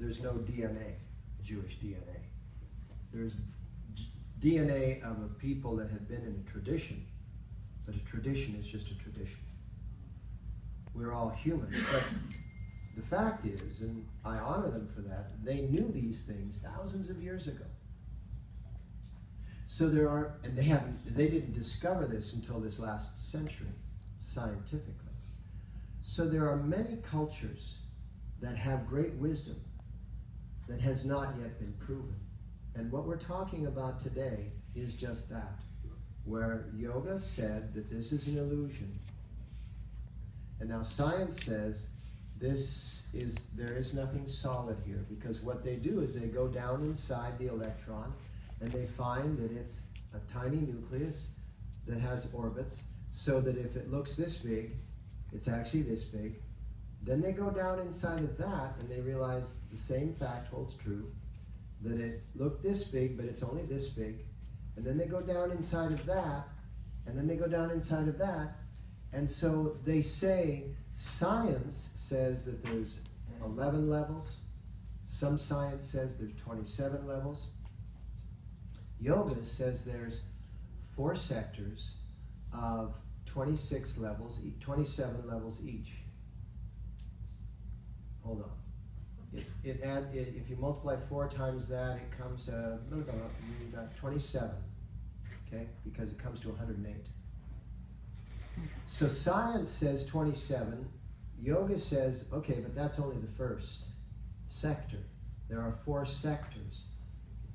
there's no DNA, Jewish DNA. There's DNA of a people that had been in a tradition, but a tradition is just a tradition. We're all human, but the fact is, and I honor them for that, they knew these things thousands of years ago. So there are, and they didn't discover this until this last century, scientifically. So there are many cultures that have great wisdom that has not yet been proven. And what we're talking about today is just that, where yoga said that this is an illusion. And now science says there is nothing solid here, because what they do is they go down inside the electron and they find that it's a tiny nucleus that has orbits, so that if it looks this big, it's actually this big. Then they go down inside of that and they realize the same fact holds true, that it looked this big, but it's only this big. And then they go down inside of that, and then they go down inside of that. And so they say, science says that there's 11 levels. Some science says there's 27 levels. Yoga says there's 4 sectors of 26 levels, 27 levels each. Hold on. If you multiply 4 times that, it comes to 27, okay? Because it comes to 108. So science says 27. Yoga says, okay, but that's only the first sector. There are 4 sectors.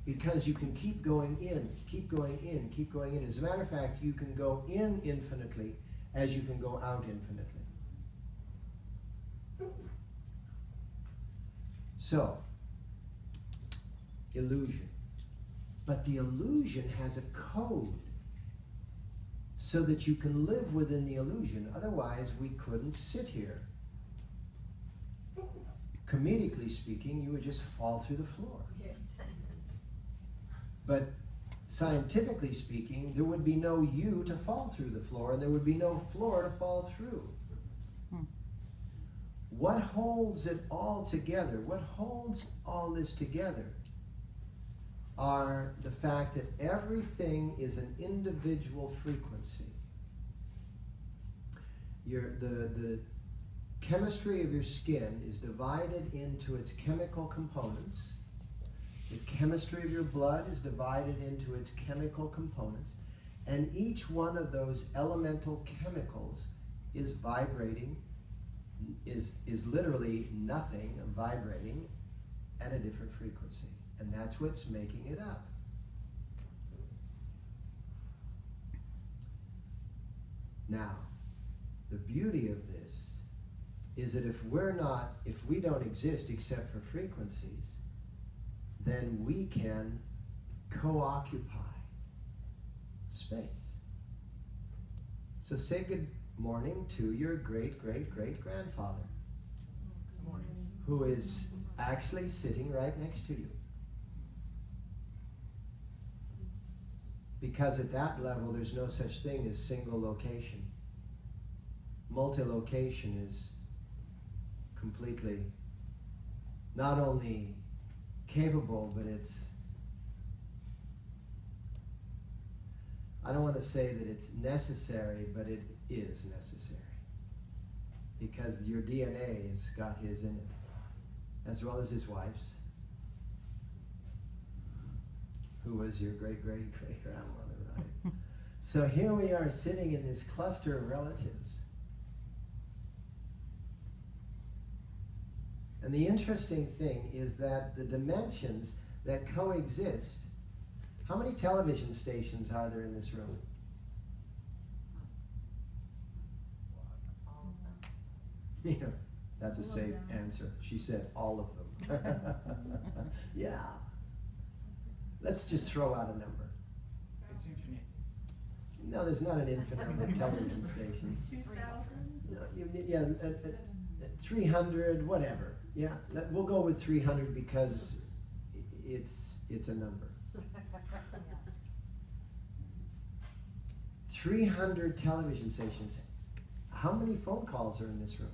Because you can keep going in, keep going in, keep going in. As a matter of fact, you can go in infinitely as you can go out infinitely. So, illusion. But the illusion has a code so that you can live within the illusion. Otherwise, we couldn't sit here. Comedically speaking, you would just fall through the floor. But scientifically speaking, there would be no you to fall through the floor, and there would be no floor to fall through. What holds it all together, what holds all this together, are the fact that everything is an individual frequency. The chemistry of your skin is divided into its chemical components. The chemistry of your blood is divided into its chemical components. And each one of those elemental chemicals is vibrating, is literally nothing vibrating at a different frequency. And that's what's making it up. Now, the beauty of this is that if we don't exist except for frequencies, then we can co-occupy space. So say good morning to your great-great-great-grandfather, who is actually sitting right next to you. Because at that level, there's no such thing as single location. Multi-location is completely not only capable, but it's, I don't want to say that it's necessary, but it is necessary. Because your DNA has got his in it, as well as his wife's, who was your great-great-great-grandmother, right? So here we are sitting in this cluster of relatives. And the interesting thing is that the dimensions that coexist, how many television stations are there in this room? Yeah, that's a safe answer. She said all of them. Yeah. Let's just throw out a number. It's infinite. No, there's not an infinite number of television stations. 2,000? Yeah, 300, whatever. Yeah, we'll go with 300 because it's a number. 300 television stations. How many phone calls are in this room?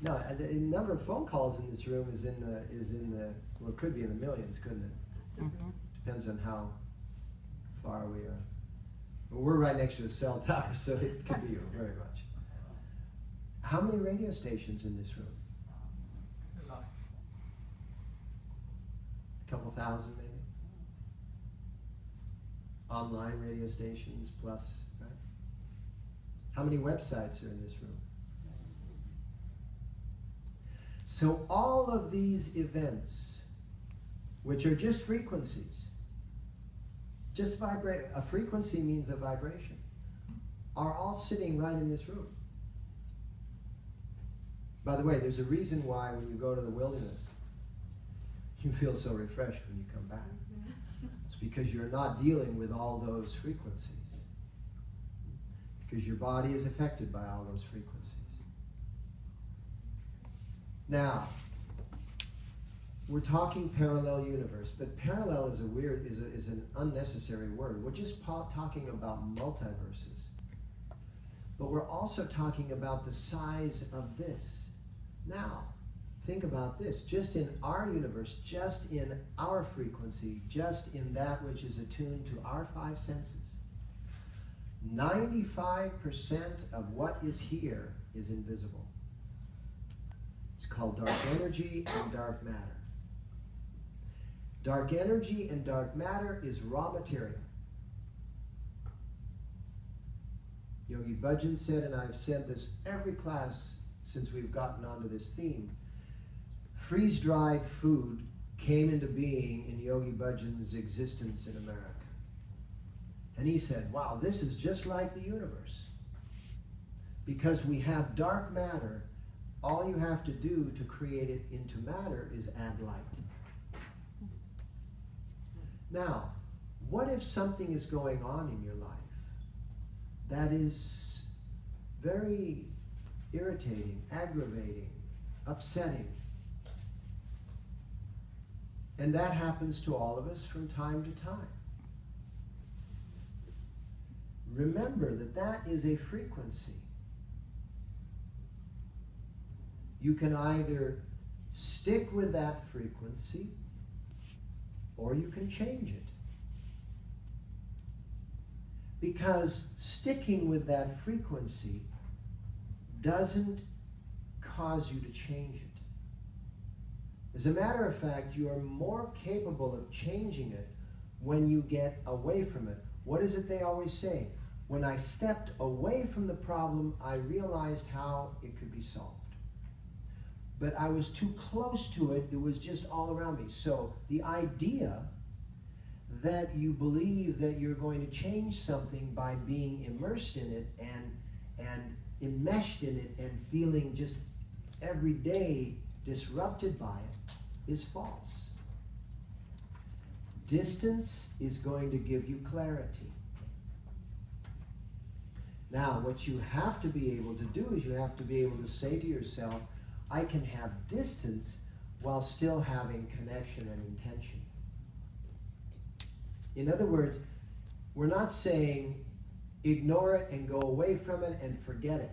No, the number of phone calls in this room is in the well, it could be in the millions, couldn't it? Mm-hmm. Depends on how far we are. Well, we're right next to a cell tower, so it could be very much. How many radio stations in this room? A couple thousand, maybe. Online radio stations plus, right? How many websites are in this room? So all of these events, which are just frequencies, just vibrate, a frequency means a vibration, are all sitting right in this room. By the way, there's a reason why when you go to the wilderness, you feel so refreshed when you come back. It's because you're not dealing with all those frequencies. Because your body is affected by all those frequencies. Now, we're talking parallel universe, but parallel is is an unnecessary word. We're just talking about multiverses. But we're also talking about the size of this. Now, think about this. Just in our universe, just in our frequency, just in that which is attuned to our five senses, 95% of what is here is invisible. It's called dark energy and dark matter. Dark energy and dark matter is raw material. Yogi Bhajan said, and I've said this every class since we've gotten onto this theme, freeze-dried food came into being in Yogi Bhajan's existence in America. And he said, wow, this is just like the universe. Because we have dark matter, all you have to do to create it into matter is add light. Now, what if something is going on in your life that is very irritating, aggravating, upsetting? And that happens to all of us from time to time. Remember that that is a frequency. You can either stick with that frequency or you can change it. Because sticking with that frequency doesn't cause you to change it. As a matter of fact, you are more capable of changing it when you get away from it. What is it they always say? When I stepped away from the problem, I realized how it could be solved. But I was too close to it, it was just all around me. So the idea that you believe that you're going to change something by being immersed in it and enmeshed in it and feeling just every day disrupted by it is false. Distance is going to give you clarity. Now, what you have to be able to do is you have to be able to say to yourself, I can have distance while still having connection and intention. In other words, we're not saying ignore it and go away from it and forget it.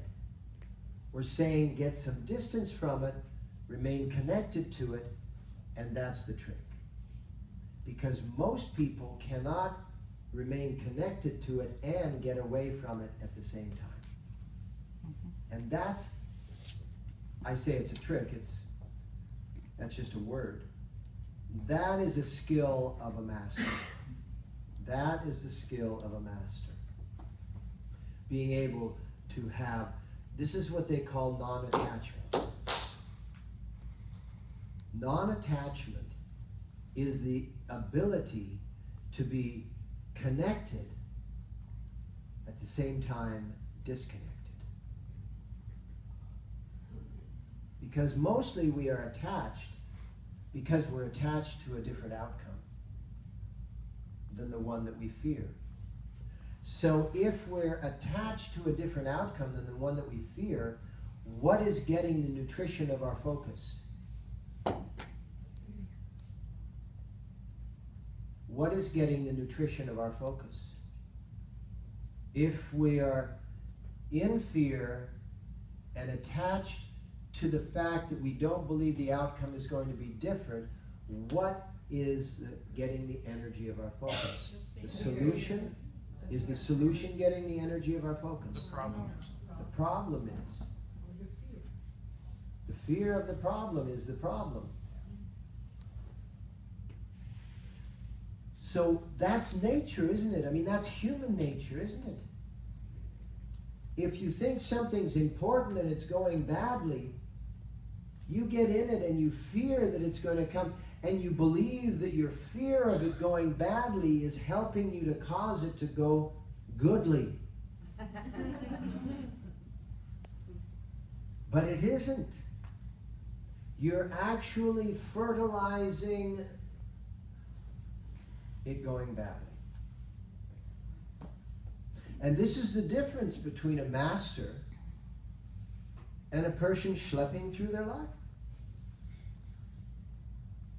We're saying get some distance from it, remain connected to it, and that's the trick. Because most people cannot remain connected to it and get away from it at the same time. Mm-hmm. And that's, I say it's a trick, that's just a word. That is a skill of a master. That is the skill of a master. Being able to have, this is what they call non-attachment. Non-attachment is the ability to be connected at the same time disconnected. Because mostly we are attached because we're attached to a different outcome than the one that we fear. So if we're attached to a different outcome than the one that we fear, what is getting the nutrition of our focus? What is getting the nutrition of our focus? If we are in fear and attached to the fact that we don't believe the outcome is going to be different, what is getting the energy of our focus? The solution? Is the solution getting the energy of our focus? The problem is. The problem is. The fear of the problem is the problem. So that's nature, isn't it? I mean, that's human nature, isn't it? If you think something's important and it's going badly, you get in it and you fear that it's going to come, and you believe that your fear of it going badly is helping you to cause it to go goodly. But it isn't. You're actually fertilizing it going badly. And this is the difference between a master and a person schlepping through their life.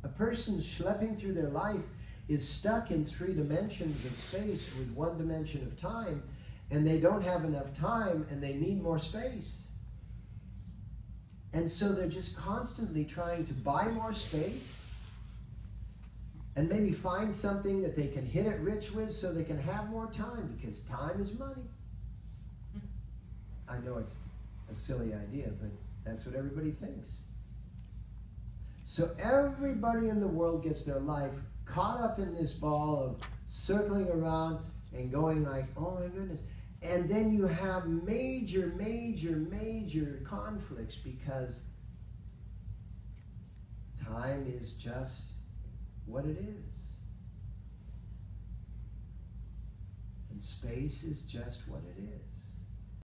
A person schlepping through their life is stuck in 3 dimensions of space with 1 dimension of time, and they don't have enough time and they need more space. And so they're just constantly trying to buy more space and maybe find something that they can hit it rich with so they can have more time, because time is money. I know it's a silly idea, but that's what everybody thinks. So everybody in the world gets their life caught up in this ball of circling around and going like, oh my goodness. And then you have major, major, major conflicts because time is just what it is. And space is just what it is.